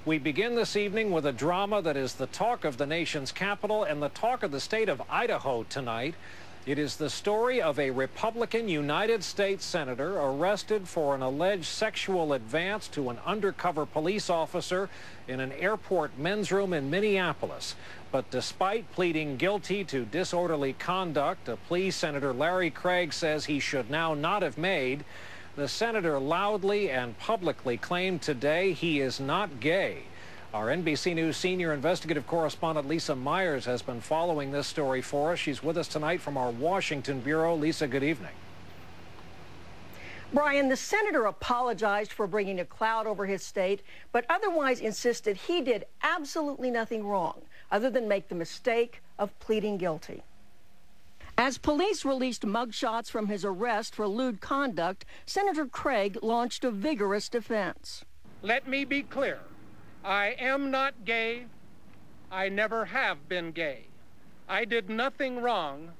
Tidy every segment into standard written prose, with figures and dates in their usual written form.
We begin this evening with a drama that is the talk of the nation's capital and the talk of the state of Idaho tonight. It is the story of a Republican United States senator arrested for an alleged sexual advance to an undercover police officer in an airport men's room in Minneapolis. But despite pleading guilty to disorderly conduct, a plea Senator Larry Craig says he should now not have made, the senator loudly and publicly claimed today he is not gay. Our NBC News senior investigative correspondent Lisa Myers has been following this story for us. She's with us tonight from our Washington bureau. Lisa, good evening. Brian, the senator apologized for bringing a cloud over his state, but otherwise insisted he did absolutely nothing wrong other than make the mistake of pleading guilty. As police released mugshots from his arrest for lewd conduct, Senator Craig launched a vigorous defense. Let me be clear. I am not gay. I never have been gay. I did nothing wrong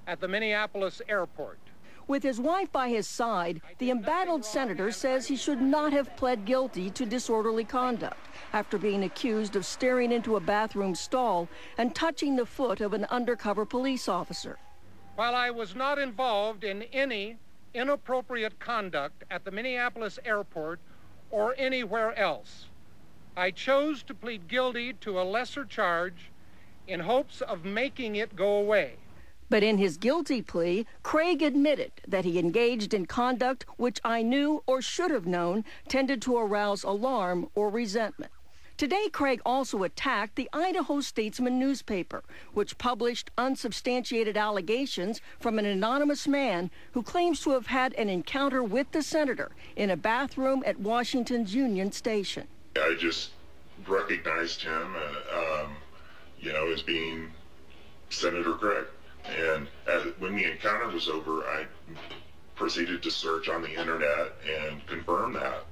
at the Minneapolis airport. With his wife by his side, the embattled senator says he should not have pled guilty to disorderly conduct after being accused of staring into a bathroom stall and touching the foot of an undercover police officer. While I was not involved in any inappropriate conduct at the Minneapolis airport or anywhere else, I chose to plead guilty to a lesser charge in hopes of making it go away. But in his guilty plea, Craig admitted that he engaged in conduct which I knew or should have known tended to arouse alarm or resentment. Today, Craig also attacked the Idaho Statesman newspaper, which published unsubstantiated allegations from an anonymous man who claims to have had an encounter with the senator in a bathroom at Washington's Union Station. I just recognized him, as being Senator Craig. And when the encounter was over, I proceeded to search on the internet and confirm that.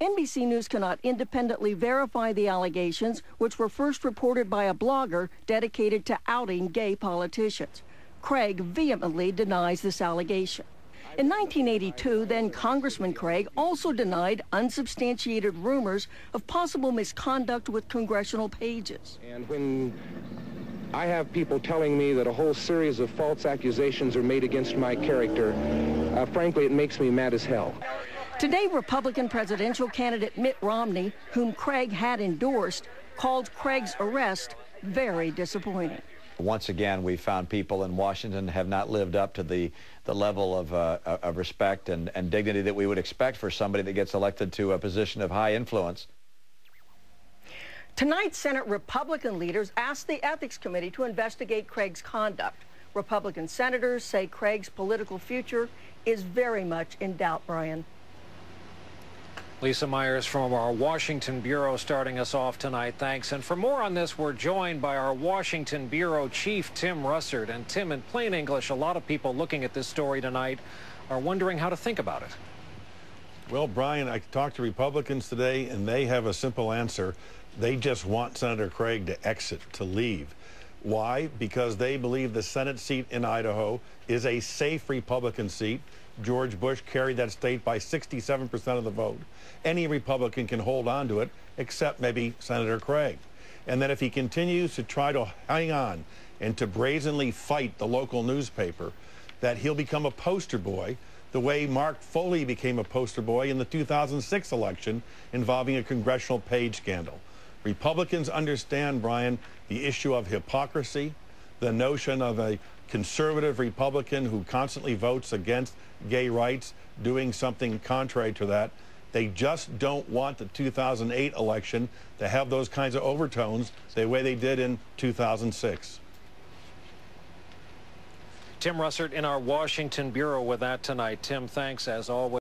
NBC News cannot independently verify the allegations, which were first reported by a blogger dedicated to outing gay politicians. Craig vehemently denies this allegation. In 1982, then Congressman Craig also denied unsubstantiated rumors of possible misconduct with congressional pages. And when I have people telling me that a whole series of false accusations are made against my character, frankly, it makes me mad as hell. Today, Republican presidential candidate Mitt Romney, whom Craig had endorsed, called Craig's arrest very disappointing. Once again, we found people in Washington have not lived up to the level of respect and dignity that we would expect for somebody that gets elected to a position of high influence. Tonight, Senate Republican leaders asked the Ethics Committee to investigate Craig's conduct. Republican senators say Craig's political future is very much in doubt, Brian. Lisa Myers from our Washington bureau starting us off tonight. Thanks. And for more on this, we're joined by our Washington bureau chief, Tim Russert. And Tim, in plain English, a lot of people looking at this story tonight are wondering how to think about it. Well, Brian, I talked to Republicans today, and they have a simple answer. They just want Senator Craig to exit, to leave. Why? Because they believe the Senate seat in Idaho is a safe Republican seat. George Bush carried that state by 67% of the vote. Any Republican can hold on to it, except maybe Senator Craig. And then if he continues to try to hang on and to brazenly fight the local newspaper, that he'll become a poster boy the way Mark Foley became a poster boy in the 2006 election involving a congressional page scandal. Republicans understand, Brian, the issue of hypocrisy, the notion of a conservative Republican who constantly votes against gay rights, doing something contrary to that. They just don't want the 2008 election to have those kinds of overtones the way they did in 2006. Tim Russert in our Washington bureau with that tonight. Tim, thanks as always.